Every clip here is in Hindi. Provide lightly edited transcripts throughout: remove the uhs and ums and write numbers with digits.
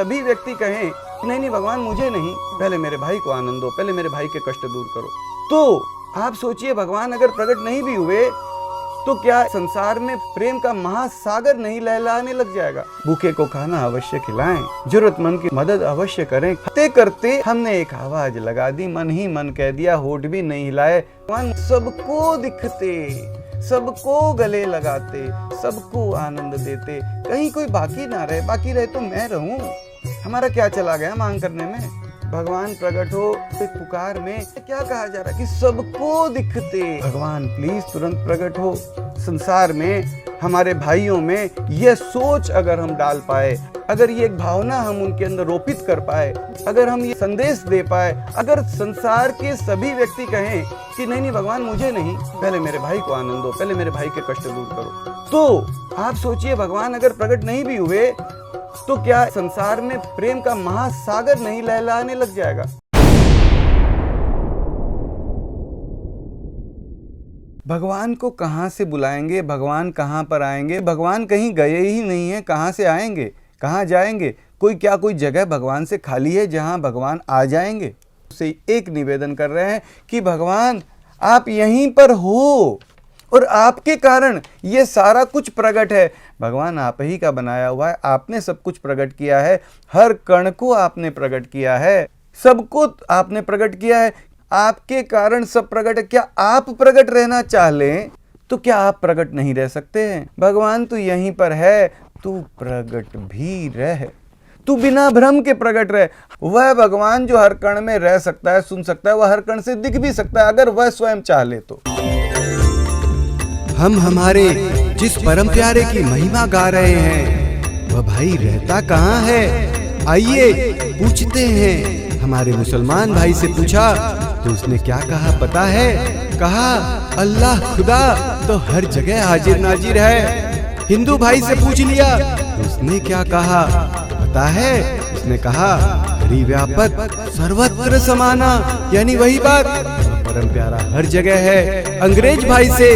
सभी व्यक्ति कहें नहीं नहीं भगवान मुझे नहीं, पहले मेरे भाई को आनंद दो, पहले मेरे भाई के कष्ट दूर करो, तो आप सोचिए भगवान अगर प्रकट नहीं भी हुए तो क्या संसार में प्रेम का महासागर नहीं लहलाने लग जाएगा। भूखे को खाना अवश्य खिलाएं, जरूरतमंद की मदद अवश्य करें। करते करते हमने एक आवाज लगा दी, मन ही मन कह दिया, होठ भी नहीं हिलाए। भगवान सबको दिखते, सबको गले लगाते, सबको आनंद देते, कहीं कोई बाकी ना रहे, बाकी रहे तो मैं रहूं। हमारा क्या चला गया मांग करने में। भगवान प्रकट हो, एक पुकार में क्या कहा जा रहा है कि सबको दिखते, भगवान प्लीज तुरंत प्रकट हो। संसार में हमारे भाइयों में यह सोच अगर हम डाल पाए, अगर ये एक भावना हम उनके अंदर रोपित कर पाए, अगर हम ये संदेश दे पाए, अगर संसार के सभी व्यक्ति कहें कि नहीं नहीं भगवान मुझे नहीं, पहले मेरे भाई को आनंद दो, पहले मेरे भाई के कष्ट दूर करो, तो आप सोचिए भगवान अगर प्रकट नहीं भी हुए तो क्या संसार में प्रेम का महासागर नहीं लहलाने लग जाएगा। भगवान को कहां से बुलाएंगे, भगवान कहां पर आएंगे, भगवान कहीं गए ही नहीं है, कहां से आएंगे, कहां जाएंगे। कोई जगह भगवान से खाली है जहां भगवान आ जाएंगे। उससे एक निवेदन कर रहे हैं कि भगवान आप यहीं पर हो और आपके कारण ये सारा कुछ प्रकट है। भगवान आप ही का बनाया हुआ है, आपने सब कुछ प्रकट किया है, हर कण को आपने प्रकट किया है, सबको आपने प्रकट किया है, आपके कारण सब प्रकट है। क्या आप प्रकट रहना चाह लें तो क्या आप प्रकट नहीं रह सकते हैं। भगवान तू यहीं पर है, तू प्रकट भी रह, तू बिना भ्रम के प्रकट रहे। वह भगवान जो हर कण में रह सकता है, सुन सकता है, वह हर कण से दिख भी सकता है अगर वह स्वयं चाह ले तो। हम हमारे जिस परम प्यारे की महिमा गा रहे हैं वह भाई रहता कहाँ है, आइए पूछते हैं। हमारे मुसलमान भाई से पूछा तो उसने क्या कहा पता है, कहा अल्लाह खुदा तो हर जगह हाजिर नाजिर है। हिंदू भाई से पूछ लिया तो उसने क्या कहा पता है, उसने कहा हरि व्यापक सर्वत्र समाना, यानी वही बात, परम प्यारा हर जगह है। अंग्रेज भाई से,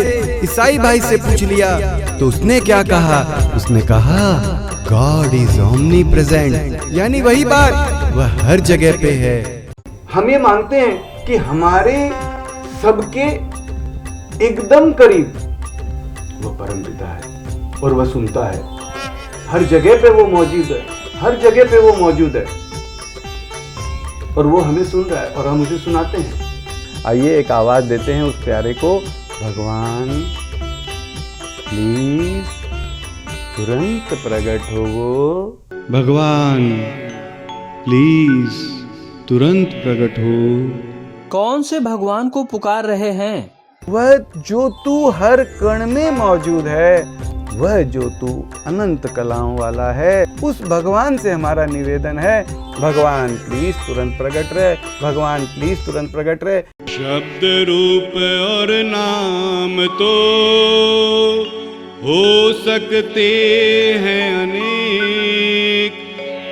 ईसाई भाई से पूछ लिया तो उसने क्या कहा, उसने कहा गॉड इज ओमनी प्रेजेंट, यानी वही बात, वह हर जगह पे है। हम ये मानते हैं कि हमारे सबके एकदम करीब वह परम पिता है और वह सुनता है, हर जगह पे वो मौजूद है, हर जगह पे वो मौजूद है और वो हमें सुन रहा है और हम उसे सुनाते हैं। आइए एक आवाज देते हैं उस प्यारे को, भगवान प्लीज तुरंत प्रकट हो, भगवान प्लीज तुरंत प्रकट हो। कौन से भगवान को पुकार रहे हैं? वह जो तू हर कण में मौजूद है, वह जो तू अनंत कलाओं वाला है, उस भगवान से हमारा निवेदन है, भगवान प्लीज तुरंत प्रकट रहे, भगवान प्लीज तुरंत प्रकट रहे। शब्द रूप और नाम तो हो सकते हैं अनेक,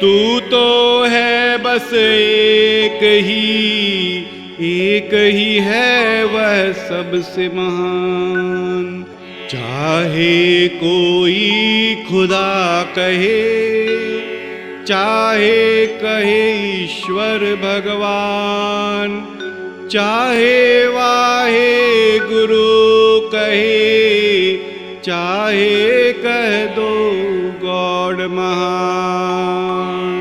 तू तो है बस एक ही है वह सबसे महान। चाहे कोई खुदा कहे, चाहे कहे ईश्वर भगवान, चाहे वाहे गुरु कहे, चाहे कह दो गॉड महान।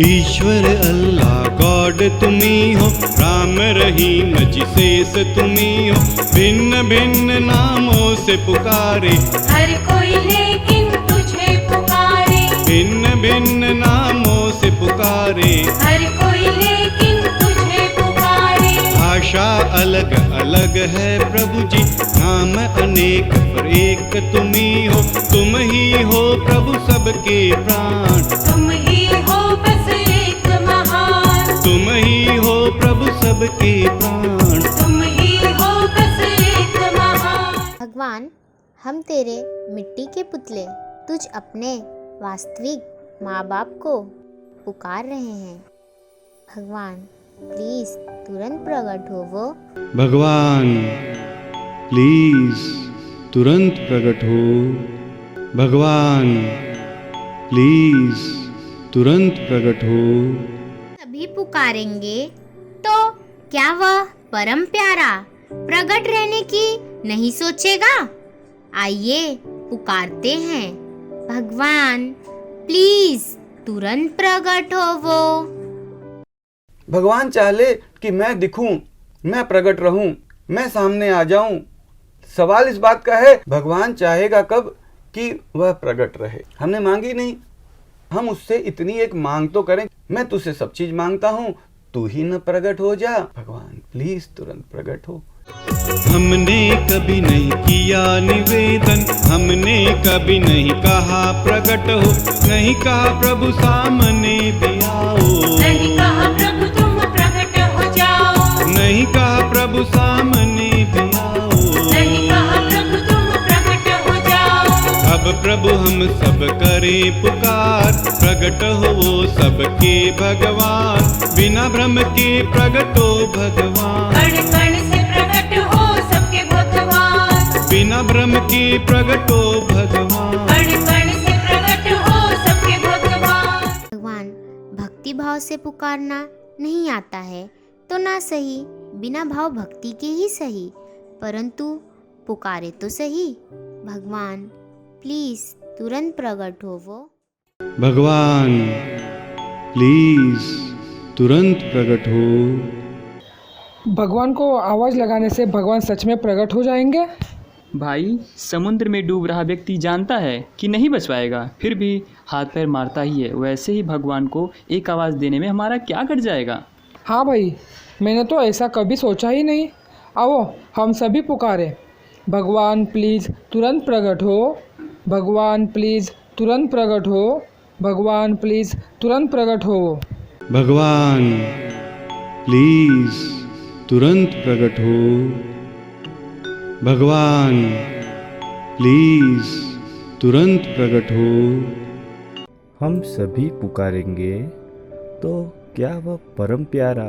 ईश्वर अल्लाह गॉड तुम्ही हो, राम रहीम जिसेस तुम्ही हो, भिन्न भिन्न नामों से पुकारे हर कोई लेकिन तुझे पुकारे, भिन्न भिन्न नामों से पुकारे हर कोई लेकिन तुझे पुकारे। भाषा अलग अलग है प्रभु जी, नाम अनेक पर एक तुम्ही हो, तुम ही हो प्रभु सबके प्राण, तुम ही हो बस एक महान, तुम ही हो प्रभु सबके प्राण, तुम ही हो बस एक महान। भगवान हम तेरे मिट्टी के पुतले तुझ अपने वास्तविक माँ बाप को पुकार रहे हैं। भगवान प्लीज तुरंत प्रकट हो वो, भगवान प्लीज तुरंत प्रकट हो, भगवान प्लीज तुरंत प्रकट हो। सभी पुकारेंगे तो क्या वह परम प्यारा प्रकट रहने की नहीं सोचेगा? आइए पुकारते हैं, भगवान प्लीज तुरंत प्रकट हो वो। भगवान चाहे कि मैं दिखूं, मैं प्रकट रहूं, मैं सामने आ जाऊं। सवाल इस बात का है, भगवान चाहेगा कब कि वह प्रकट रहे। हमने मांगी नहीं, हम उससे इतनी एक मांग तो करें, मैं तुझसे सब चीज मांगता हूं, तू ही न प्रकट हो जा। भगवान प्लीज तुरंत प्रकट हो। हमने कभी नहीं किया निवेदन, हमने कभी नहीं कहा प्रकट हो, नहीं कहा प्रभु सामने भी आओ, नहीं कहा प्रभु तुम प्रकट हो जाओ, नहीं कहा प्रभु सामने भी आओ, नहीं कहा प्रभु तुम प्रकट हो जाओ। अब प्रभु हम सब करें पुकार, प्रकट हो वो सबके भगवान, बिना भ्रम के प्रकट हो भगवान, कण कण से प्रकट हो सबके भगवान, बिना भ्रम के प्रकट हो भगवान, कण कण से प्रकट हो सबके भगवान। भगवान भक्ति भाव से पुकारना नहीं आता है तो ना सही, बिना भाव भक्ति के ही सही, परंतु पुकारे तो सही। भगवान प्लीज तुरंत प्रकट हो वो। भगवान प्लीज तुरंत प्रकट हो। भगवान को आवाज़ लगाने से भगवान सच में प्रकट हो जाएंगे? भाई, समुद्र में डूब रहा व्यक्ति जानता है कि नहीं बच पाएगा, फिर भी हाथ पैर मारता ही है। वैसे ही भगवान को एक आवाज़ देने में हमारा क्या कट जाएगा। हाँ भाई, मैंने तो ऐसा कभी सोचा ही नहीं। आओ हम सभी पुकारे, भगवान प्लीज़ तुरंत प्रकट हो, भगवान प्लीज़ तुरंत प्रकट हो, भगवान प्लीज़ तुरंत प्रकट हो। भगवान प्लीज तुरंत प्रकट हो। भगवान प्लीज तुरंत प्रकट हो। हम सभी पुकारेंगे तो क्या वह परम प्यारा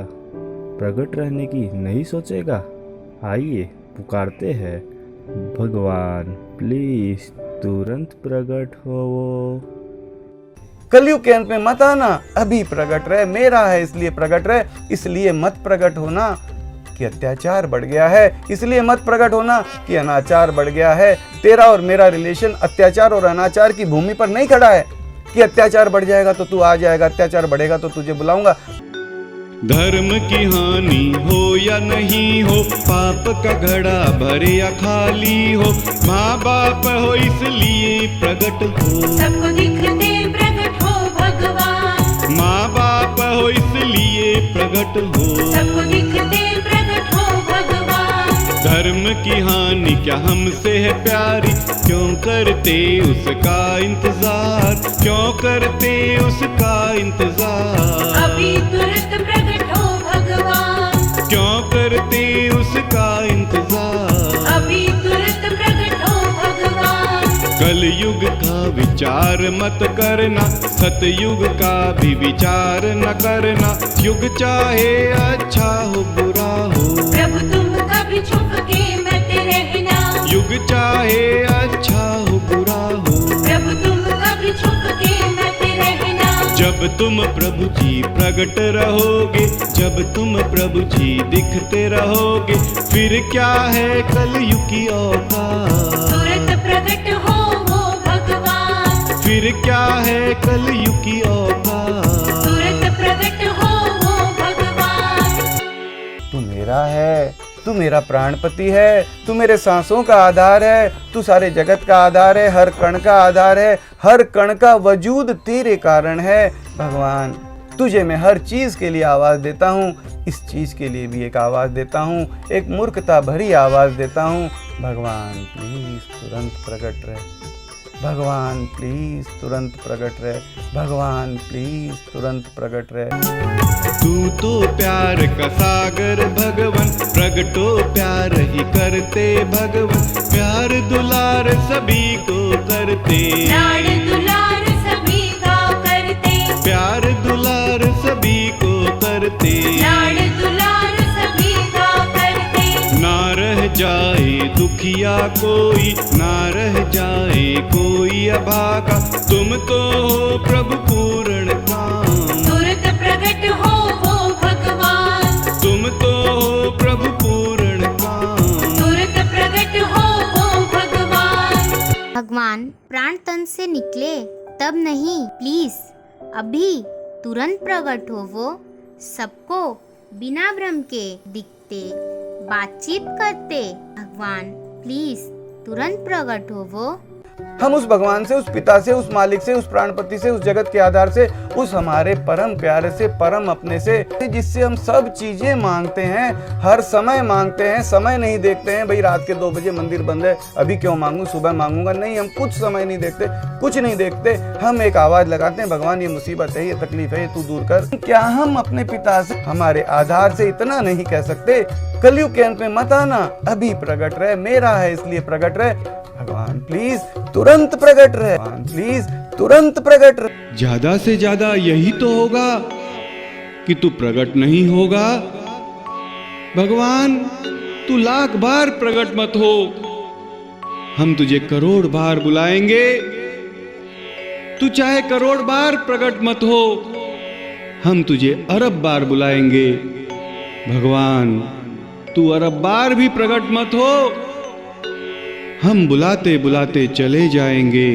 प्रकट रहने की नहीं सोचेगा? आइए पुकारते हैं, भगवान प्लीज तुरंत प्रकट हो। कलयुग के अंत में मत आना, अभी प्रकट रहे, मेरा है इसलिए प्रकट रहे, इसलिए मत प्रकट होना कि अत्याचार बढ़ गया है, इसलिए मत प्रकट होना कि अनाचार बढ़ गया है। तेरा और मेरा रिलेशन अत्याचार और अनाचार की भूमि पर नहीं खड़ा है कि अत्याचार बढ़ जाएगा तो तू आ जाएगा, अत्याचार बढ़ेगा तो तुझे बुलाऊंगा। धर्म की हानि हो या नहीं हो, पाप का घड़ा भरे या खाली हो, माँ बाप हो इसलिए प्रकट हो, सबको दिखते प्रकट हो भगवान, माँ बाप हो इसलिए प्रकट हो, सबको दिखते प्रकट हो भगवान। धर्म की हानि क्या हमसे है प्यारी, क्यों करते उसका इंतजार, क्यों करते उसका इंतजार, अभी तुरंत प्रकट हो भगवान, क्यों करते उसका इंतजार। अभी तुरंत प्रकट हो भगवान। कलयुग का विचार मत करना, सतयुग का भी विचार न करना, युग चाहे अच्छा हो बुरा हो, प्रभु तुम कभी छुप के मत रहना, युग चाहे अच्छा हो बुरा हो, प्रभु तुम कभी छुप के मत रहना। जब तुम प्रभु जी प्रकट रहोगे, जब तुम प्रभु जी दिखते रहोगे, फिर क्या है कलयुग की औकात, तुरंत प्रकट हो वो भगवान, फिर क्या है कलयुग की औकात। तुरंत प्रकट हो वो भगवान। तू मेरा है, तू मेरा प्राणपति है, तू मेरे सांसों का आधार है, तू सारे जगत का आधार है, हर कण का आधार है, हर कण का वजूद तेरे कारण है। भगवान तुझे मैं हर चीज़ के लिए आवाज़ देता हूँ, इस चीज़ के लिए भी एक आवाज़ देता हूँ, एक मूर्खता भरी आवाज़ देता हूँ। भगवान प्लीज़ तुरंत प्रकट रहे, भगवान प्लीज़ तुरंत प्रकट रहे, भगवान प्लीज़ तुरंत प्रकट रहे। तू तो प्यार का सागर भगवन, प्रगटो प्यार ही करते भगवन, प्यार दुलार सभी को करते, लाड़ दुलार सभी का करते, प्यार दुलार सभी को करते, लाड़ दुलार सभी का करते। ना रह जाए दुखिया कोई, ना रह जाए कोई अभागा, तुम तो हो प्रभु पूर्ण का भगवान प्राण तन से निकले तब नहीं, प्लीज अभी तुरंत प्रकट हो। वो सबको बिना भ्रम के दिखते, बातचीत करते। भगवान प्लीज तुरंत प्रकट हो। वो हम उस भगवान से, उस पिता से, उस मालिक से, उस प्राणपति से, उस जगत के आधार से, उस हमारे परम प्यारे से, परम अपने से, जिससे हम सब चीजें मांगते हैं, हर समय मांगते हैं, समय नहीं देखते हैं। भाई रात के 2 बजे मंदिर बंद है, अभी क्यों मांगू, सुबह मांगूंगा, नहीं, हम कुछ समय नहीं देखते, कुछ नहीं देखते। हम एक आवाज लगाते हैं, भगवान ये मुसीबत है, ये तकलीफ है, ये तू दूर कर। क्या हम अपने पिता से, हमारे आधार से इतना नहीं कह सकते, कलयुग के अंत में मत आना, अभी प्रकट रहे, मेरा है इसलिए प्रकट रहे। भगवान प्लीज तुरंत प्रकट रहे, भगवान प्लीज तुरंत प्रकट रहे। ज्यादा से ज्यादा यही तो होगा कि तू प्रकट नहीं होगा। भगवान तू लाख बार प्रकट मत हो, हम तुझे करोड़ बार बुलाएंगे। तू चाहे करोड़ बार प्रकट मत हो, हम तुझे अरब बार बुलाएंगे। भगवान तू अरब बार भी प्रकट मत हो, हम बुलाते बुलाते चले जाएंगे।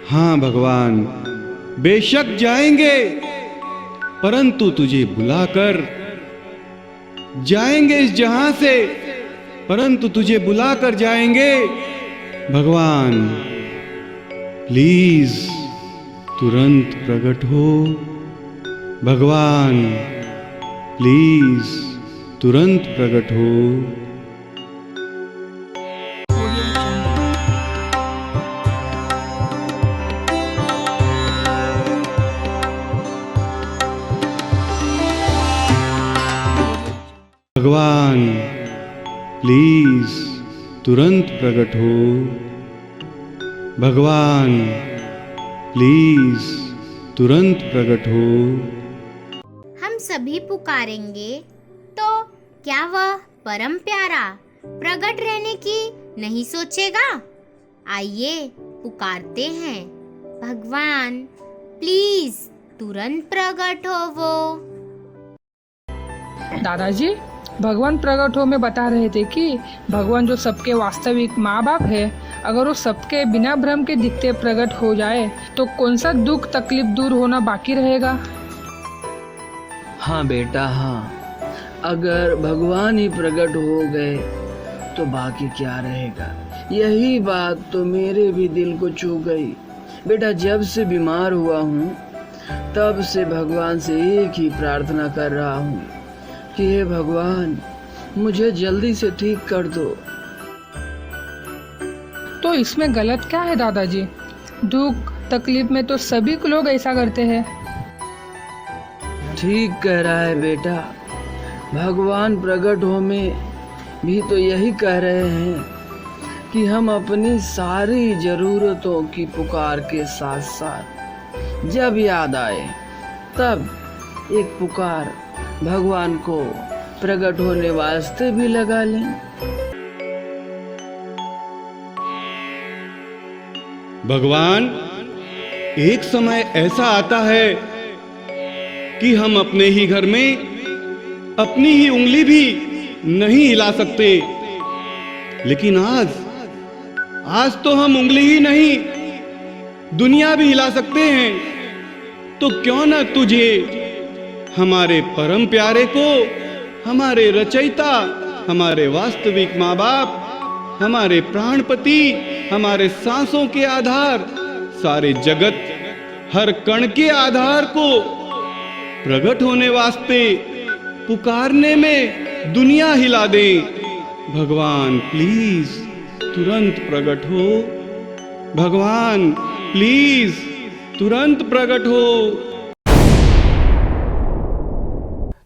हाँ भगवान बेशक जाएंगे, परंतु तुझे बुलाकर जाएंगे इस जहां से, परंतु तुझे बुलाकर जाएंगे। भगवान प्लीज तुरंत प्रकट हो। भगवान प्लीज तुरंत प्रकट हो। भगवान प्लीज तुरंत प्रकट हो। भगवान प्लीज तुरंत प्रकट हो। हम सभी पुकारेंगे तो क्या वह परम प्यारा प्रकट रहने की नहीं सोचेगा? आइए पुकारते हैं, भगवान प्लीज तुरंत प्रकट हो। वो दादाजी, भगवान प्रकट हो में बता रहे थे कि भगवान जो सबके वास्तविक माँ बाप है, अगर वो सबके बिना भ्रम के दिखते प्रकट हो जाए तो कौन सा दुख तकलीफ दूर होना बाकी रहेगा? हाँ बेटा हाँ, अगर भगवान ही प्रकट हो गए तो बाकी क्या रहेगा। यही बात तो मेरे भी दिल को छू गई। बेटा जब से बीमार हुआ हूँ तब से भगवान से एक ही प्रार्थना कर रहा हूँ कि हे भगवान मुझे जल्दी से ठीक कर दो। तो इसमें गलत क्या है दादाजी? दुख तकलीफ में तो सभी लोग ऐसा करते हैं। ठीक कह रहा है बेटा, भगवान प्रकट हो में भी तो यही कह रहे हैं कि हम अपनी सारी जरूरतों की पुकार के साथ साथ जब याद आए तब एक पुकार भगवान को प्रकट होने वास्ते भी लगा लें। भगवान एक समय ऐसा आता है कि हम अपने ही घर में अपनी ही उंगली भी नहीं हिला सकते, लेकिन आज तो हम उंगली ही नहीं दुनिया भी हिला सकते हैं। तो क्यों न तुझे, हमारे परम प्यारे को, हमारे रचयिता, हमारे वास्तविक माँ बाप, हमारे प्राणपति, हमारे सांसों के आधार, सारे जगत हर कण के आधार को प्रकट होने वास्ते पुकारने में दुनिया हिला दे। भगवान प्लीज तुरंत प्रकट हो। भगवान प्लीज तुरंत प्रकट हो।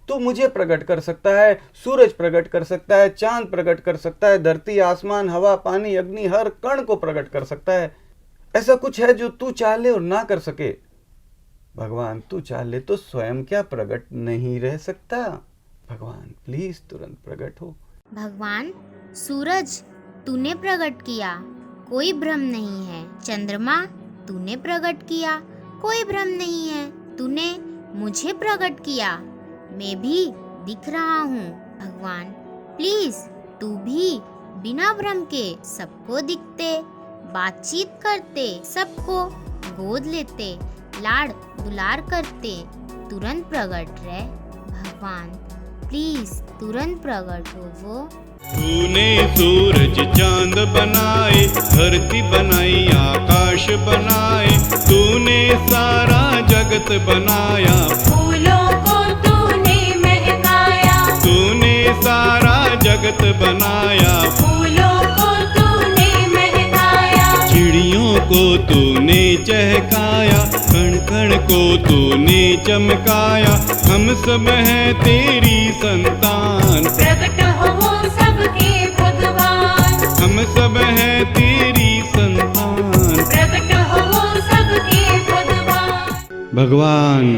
तो मुझे प्रकट कर सकता है, सूरज प्रकट कर सकता है, चांद प्रकट कर सकता है, धरती आसमान हवा पानी अग्नि हर कण को प्रकट कर सकता है। ऐसा कुछ है जो तू चाह ले और ना कर सके? भगवान तू चाह ले तो स्वयं क्या प्रकट नहीं रह सकता? भगवान प्लीज तुरंत प्रकट हो। भगवान सूरज तूने प्रकट किया, कोई भ्रम नहीं है। चंद्रमा तूने प्रकट किया, कोई भ्रम नहीं है। तूने मुझे प्रकट किया, मैं भी दिख रहा हूँ। भगवान प्लीज तू भी बिना भ्रम के सबको दिखते, बातचीत करते, सबको गोद लेते, लाड़ दुलार करते, तुरंत प्रकट रहे भगवान, प्लीज तुरंत प्रकट हो वो। तूने सूरज चांद बनाए, धरती बनाई, आकाश बनाए, तूने सारा जगत बनाया, फूलों को तूने महकाया, तूने सारा जगत बनाया, फूलों को तूने महकाया, चिड़ियों को तूने चहकाया, कण कण को तूने चमकाया, हम सब हैं तेरी संतान, प्रकट हो वो सबके भगवान, हम सब हैं तेरी संतान। प्रकट हो वो सबके भगवान। भगवान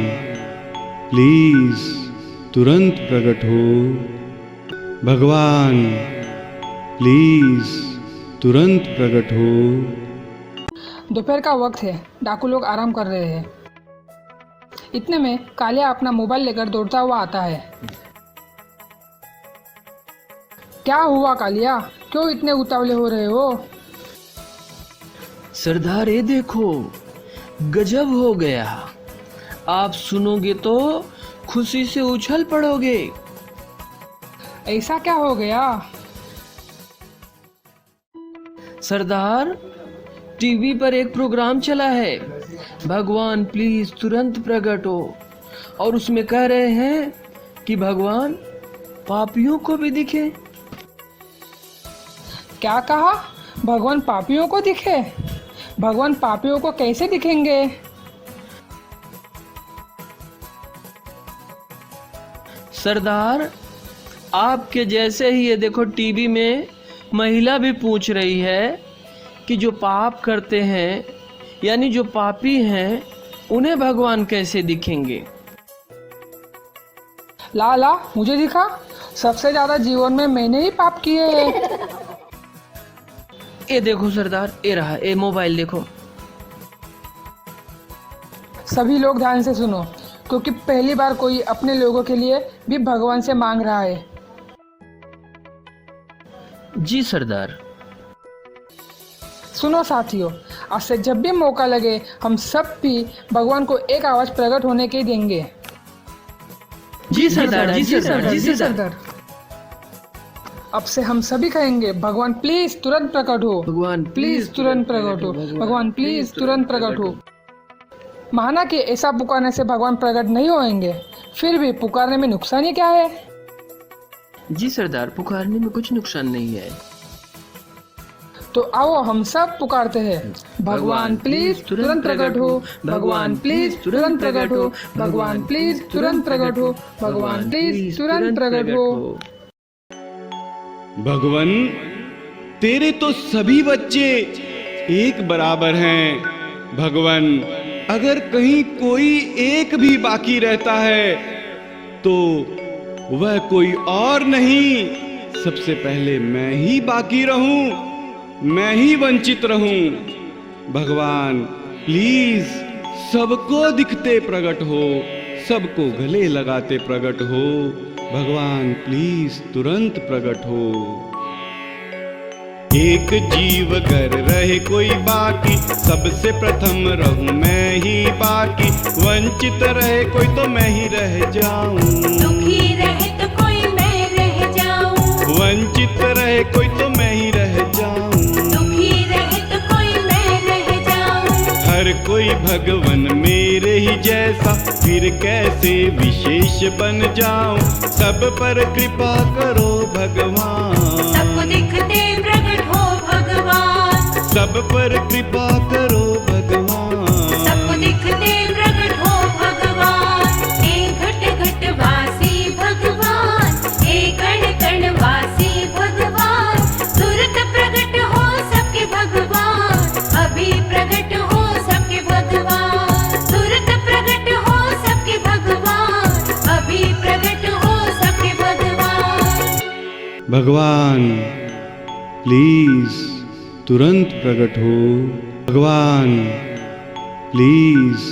प्लीज तुरंत प्रकट हो, भगवान प्लीज तुरंत प्रकट हो। दोपहर का वक्त है, डाकू लोग आराम कर रहे हैं। इतने में कालिया अपना मोबाइल लेकर दौड़ता हुआ आता है। क्या हुआ कालिया, क्यों इतने उतावले हो रहे हो? सरदार ये देखो, गजब हो गया। आप सुनोगे तो खुशी से उछल पड़ोगे। ऐसा क्या हो गया? सरदार, टीवी पर एक प्रोग्राम चला है, भगवान प्लीज तुरंत प्रकट हो, और उसमें कह रहे हैं कि भगवान पापियों को भी दिखे। क्या कहा? भगवान पापियों को दिखे? भगवान पापियों को कैसे दिखेंगे? सरदार, आपके जैसे ही ये देखो टीवी में महिला भी पूछ रही है कि जो पाप करते हैं यानी जो पापी हैं उन्हें भगवान कैसे दिखेंगे। ला ला, मुझे दिखा। सबसे ज्यादा जीवन में मैंने ही पाप किए हैं। ये देखो सरदार, ये रहा, ये मोबाइल देखो। सभी लोग ध्यान से सुनो, क्योंकि पहली बार कोई अपने लोगों के लिए भी भगवान से मांग रहा है। जी सरदार। सुनो साथियों, आज से जब भी मौका लगे हम सब भी भगवान को एक आवाज प्रकट होने के देंगे। जी सरदार, जी सरदार, जी सरदार। अब से हम सभी कहेंगे, भगवान प्लीज तुरंत प्रकट हो, भगवान प्लीज तुरंत प्रकट हो, भगवान प्लीज तुरंत प्रकट हो। माना कि ऐसा पुकारने से भगवान प्रकट नहीं होंगे, फिर भी पुकारने में नुकसान ही क्या है? जी सरदार, पुकारने में कुछ नुकसान नहीं है। तो आओ हम सब पुकारते हैं, भगवान प्लीज तुरंत प्रकट हो, भगवान प्लीज तुरंत प्रकट हो, भगवान प्लीज तुरंत प्रकट हो, भगवान प्लीज तुरंत प्रकट हो। भगवान, तेरे तो सभी बच्चे एक बराबर हैं। भगवान, अगर कहीं कोई एक भी बाकी रहता है तो वह कोई और नहीं, सबसे पहले मैं ही बाकी रहूं, मैं ही वंचित रहूं। भगवान प्लीज सबको दिखते प्रकट हो, सबको गले लगाते प्रकट हो। भगवान प्लीज तुरंत प्रकट हो। एक जीव अगर रहे कोई बाकी, सबसे प्रथम रहूं मैं ही बाकी। वंचित रहे कोई तो मैं ही रह जाऊं, दुखी रहे तो कोई मैं रह जाऊं, वंचित रहे कोई तो मैं ही रह जाऊं, दुखी रहे तो कोई मैं रह जाऊं। हर कोई भगवन मेरे ही जैसा, फिर कैसे विशेष बन जाऊं। सब पर कृपा करो भगवान, सबको दिखते प्रकट हो भगवान, सब पर कृपा करो भगवान, सबको दिखते प्रकट हो भगवान। एक घट घट वासी भगवान, एक कण कण वासी भगवान, तुरंत प्रकट हो सबके भगवान, अभी प्रकट हो सबके भगवान, तुरंत प्रकट हो सबके भगवान, अभी प्रकट हो सबके भगवान। भगवान प्लीज तुरंत प्रकट हो, भगवान प्लीज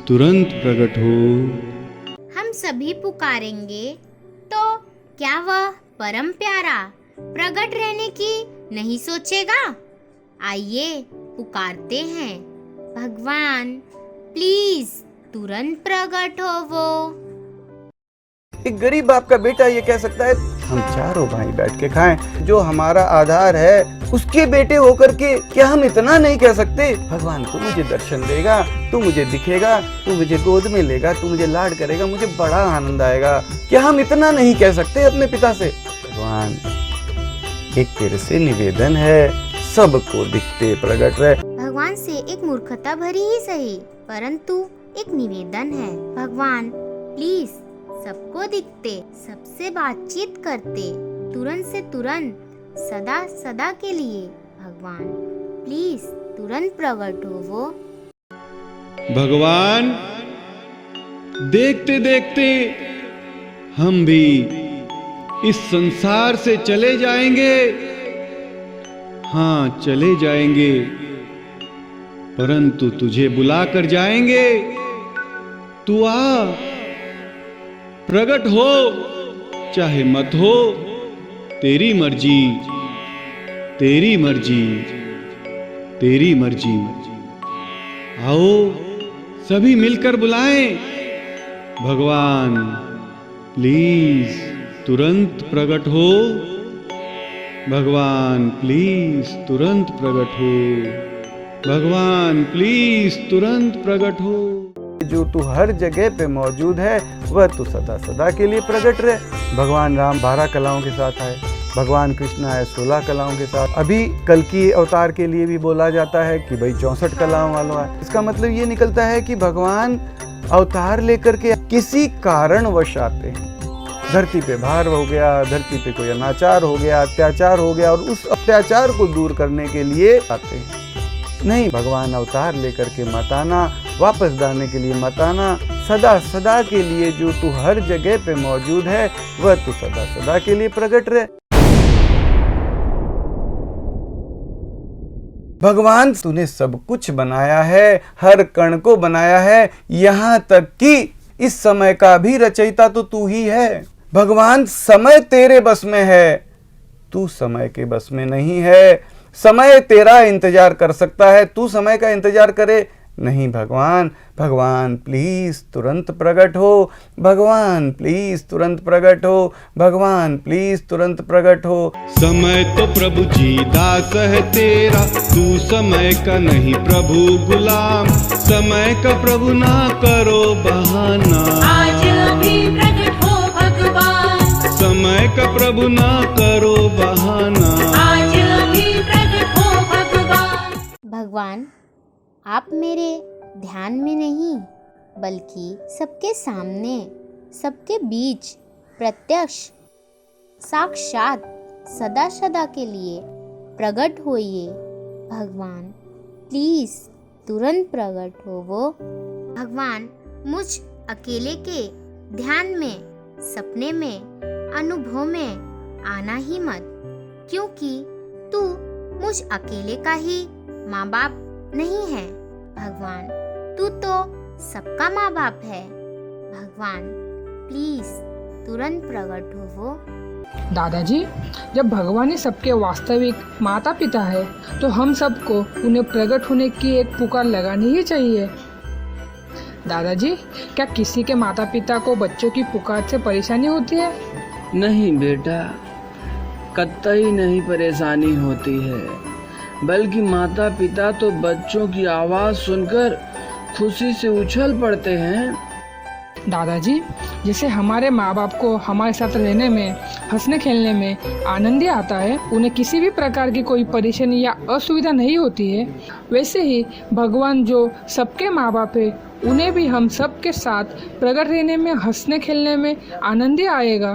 तुरंत प्रकट हो। हम सभी पुकारेंगे तो क्या वह परम प्यारा प्रकट रहने की नहीं सोचेगा? आइए पुकारते हैं, भगवान प्लीज तुरंत प्रकट हो वो। एक गरीब बाप का बेटा ये कह सकता है हम चारों भाई बैठ के खाएं, जो हमारा आधार है उसके बेटे होकर के क्या हम इतना नहीं कह सकते? भगवान तू मुझे दर्शन देगा, तू मुझे दिखेगा, तू मुझे गोद में लेगा, तू मुझे लाड करेगा, मुझे बड़ा आनंद आएगा। क्या हम इतना नहीं कह सकते अपने पिता से? भगवान एक तेरे से निवेदन है, सबको दिखते प्रकट रहे। भगवान से एक मूर्खता भरी ही सही, परंतु एक निवेदन है। भगवान प्लीज सबको दिखते, सबसे बातचीत करते, तुरंत से तुरंत, सदा सदा के लिए। भगवान प्लीज तुरंत प्रकट हो वो। भगवान देखते देखते हम भी इस संसार से चले जाएंगे। हाँ चले जाएंगे, परंतु तुझे बुला कर जाएंगे। तू आ, प्रकट हो चाहे मत हो, तेरी मर्जी, तेरी मर्जी, तेरी मर्जी। आओ सभी मिलकर बुलाएं, भगवान प्लीज तुरंत प्रकट हो, भगवान प्लीज तुरंत प्रकट हो, भगवान प्लीज तुरंत प्रकट हो। जो तू हर जगह पे मौजूद है वह तू सदा सदा के लिए प्रकट रहे। भगवान राम 12 कलाओं के साथ आए, भगवान कृष्ण आए 16 कलाओं के साथ। अभी कल की अवतार के लिए भी बोला जाता है कि भाई 64 कलाओं वाला है। इसका मतलब ये निकलता है कि भगवान अवतार लेकर के किसी कारणवश आते हैं। धरती पे भार हो गया, धरती पे कोई अनाचार हो गया, अत्याचार हो गया, और उस अत्याचार को दूर करने के लिए आते हैं। नहीं, भगवान अवतार लेकर के मत आना, वापस जाने के लिए मत आना। सदा सदा के लिए जो तू हर जगह पे मौजूद है वह तू सदा सदा के लिए प्रकट रहे। भगवान तूने सब कुछ बनाया है, हर कण को बनाया है, यहाँ तक कि इस समय का भी रचयिता तो तू ही है। भगवान समय तेरे बस में है, तू समय के बस में नहीं है। समय तेरा इंतजार कर सकता है, तू समय का इंतजार करे नहीं। भगवान, भगवान प्लीज तुरंत प्रकट हो, भगवान प्लीज तुरंत प्रकट हो, भगवान प्लीज तुरंत प्रकट हो। समय तो प्रभु जी दास है तेरा, तू समय का नहीं प्रभु गुलाम। समय का प्रभु ना करो बहाना, आज अभी प्रकट हो भगवान। समय का प्रभु ना करो बहाना, आज अभी प्रकट हो भगवान। भगवान आप मेरे ध्यान में नहीं बल्कि सबके सामने, सबके बीच प्रत्यक्ष साक्षात सदा सदा के लिए प्रकट होइए। भगवान प्लीज तुरंत प्रकट हो वो। भगवान मुझ अकेले के ध्यान में, सपने में, अनुभव में आना ही मत, क्योंकि तू मुझ अकेले का ही माँ बाप नहीं है। भगवान तू तो सबका माँ बाप है। भगवान प्लीज तुरंत प्रकट हो वो। दादाजी, जब भगवान ही सबके वास्तविक माता पिता है तो हम सबको उन्हें प्रकट होने की एक पुकार लगानी ही चाहिए। दादाजी, क्या किसी के माता पिता को बच्चों की पुकार से परेशानी होती है? नहीं बेटा, कतई नहीं परेशानी होती है, बल्कि माता पिता तो बच्चों की आवाज़ सुनकर खुशी से उछल पड़ते हैं। दादाजी, जैसे हमारे माँ बाप को हमारे साथ रहने में, हंसने खेलने में आनंद आता है, उन्हें किसी भी प्रकार की कोई परेशानी या असुविधा नहीं होती है, वैसे ही भगवान जो सबके माँ बाप है उन्हें भी हम सबके साथ प्रकट रहने में, हंसने खेलने में आनंद आएगा।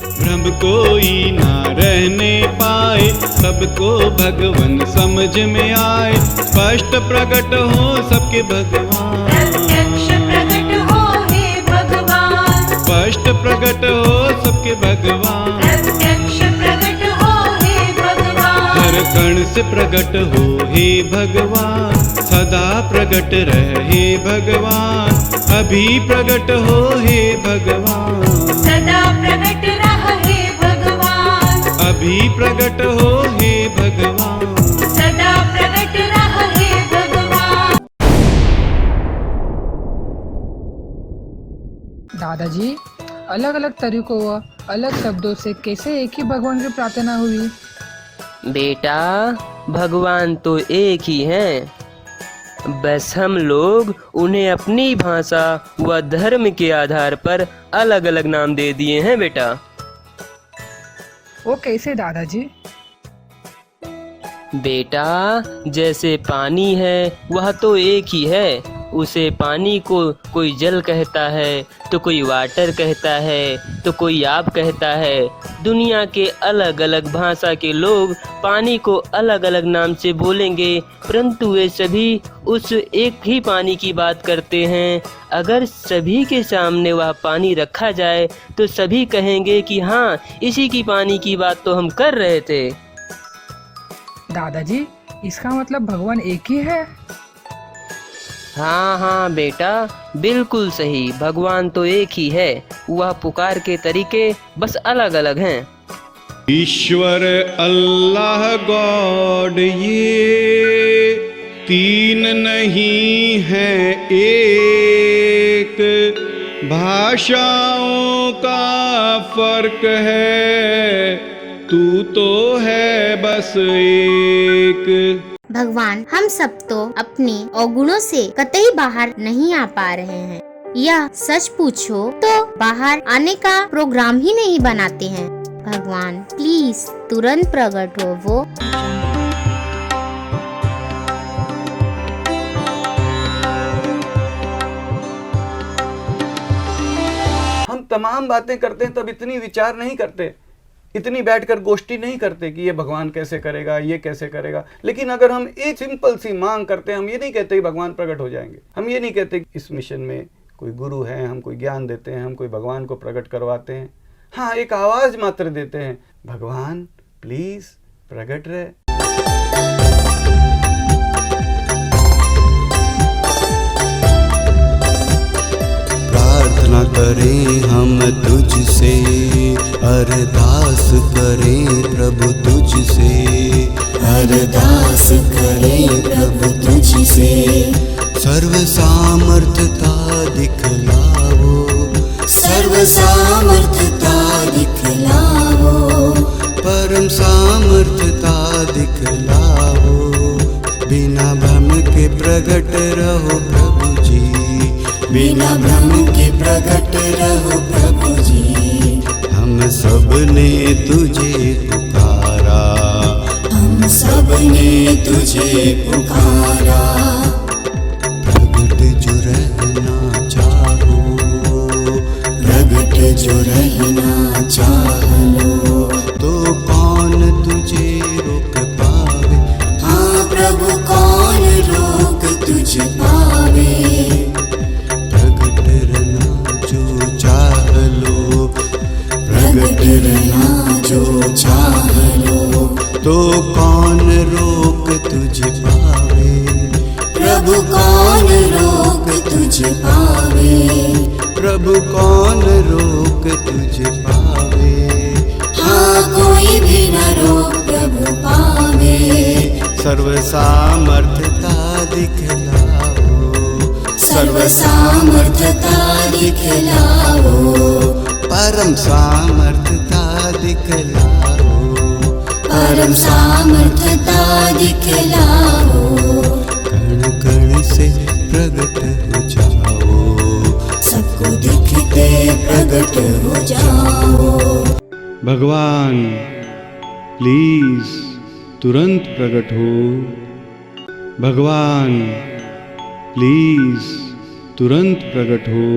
भ्रम कोई ना रहने पाए, सबको भगवान समझ में आए। स्पष्ट प्रकट हो सबके भगवान, प्रत्यक्ष प्रकट हो हे भगवान। स्पष्ट प्रकट हो सबके भगवान, प्रत्यक्ष प्रकट हो हे भगवान। हर कण से प्रकट हो हे भगवान, सदा प्रकट रहे भगवान। अभी प्रकट हो हे भगवान, सदा प्रकट रहे भगवान। अभी प्रकट हो हे भगवान, सदा प्रगट रहे भगवान। दादाजी, अलग अलग तरीकों व अलग शब्दों से कैसे एक ही भगवान की प्रार्थना हुई? बेटा, भगवान तो एक ही हैं, बस हम लोग उन्हें अपनी भाषा व धर्म के आधार पर अलग अलग नाम दे दिए हैं बेटा। वो कैसे दादाजी? बेटा, जैसे पानी है वह तो एक ही है, उसे पानी को कोई जल कहता है तो कोई वाटर कहता है तो कोई आप कहता है। दुनिया के अलग अलग भाषा के लोग पानी को अलग अलग नाम से बोलेंगे, परंतु वे सभी उस एक ही पानी की बात करते हैं। अगर सभी के सामने वह पानी रखा जाए तो सभी कहेंगे कि हाँ, इसी की पानी की बात तो हम कर रहे थे। दादाजी, इसका मतलब भगवान एक ही है? हाँ हाँ बेटा, बिल्कुल सही, भगवान तो एक ही है, वह पुकार के तरीके बस अलग अलग हैं। ईश्वर अल्लाह गॉड ये तीन नहीं है एक, भाषाओं का फर्क है, तू तो है बस एक। भगवान, हम सब तो अपने अवगुणों से कतई बाहर नहीं आ पा रहे हैं। यह सच पूछो तो बाहर आने का प्रोग्राम ही नहीं बनाते हैं। भगवान प्लीज तुरंत प्रकट हो वो। हम तमाम बातें करते हैं तब इतनी विचार नहीं करते, इतनी बैठकर गोष्ठी नहीं करते कि ये भगवान कैसे करेगा, ये कैसे करेगा। लेकिन अगर हम एक सिंपल सी मांग करते हैं, हम ये नहीं कहते कि भगवान प्रकट हो जाएंगे, हम ये नहीं कहते कि इस मिशन में कोई गुरु है, हम कोई ज्ञान देते हैं, हम कोई भगवान को प्रकट करवाते हैं। हाँ, एक आवाज मात्र देते हैं, भगवान प्लीज प्रकट रहे। प्रार्थना करें हम तुझसे, अरदास करें प्रभु तुझसे, अरदास करें प्रभु तुझसे। सर्व सामर्थ्यता दिखलाओ, सर्व सामर्थ्यता दिखलाओ, परम सामर्थ्यता दिखलाओ। बिना भ्रम के प्रकट रहो प्रभु जी, बिना भ्रम के प्रकट रहो प्रभु जी। हम सब ने तुझे पुकारा, हम सब ने तुझे पुकारा। प्रगट जो रहना चाहो, प्रगट जो रहना चाहो, तो कौन तुझे रोक पावे। हाँ प्रभु, कौन रोक तुझे पावे। प्रगट रहना जो चाह लो, तो कौन रोक तुझे पावे। प्रभु कौन रोक तुझे पावे, प्रभु कौन रोक तुझे पावे। हाँ, कोई भी न रोक प्रभु पावे। सर्व सामर्थ्यता दिखलाओ, सर्व सामर्थ्यता दिखलाओ, परम सामर्थ्यता दिखलाओ, परम सामर्थ्यता दिखलाओ। कण कण से प्रकट हो जाओ, सबको दिखते प्रकट हो जाओ। भगवान प्लीज तुरंत प्रकट हो, भगवान प्लीज तुरंत प्रकट हो।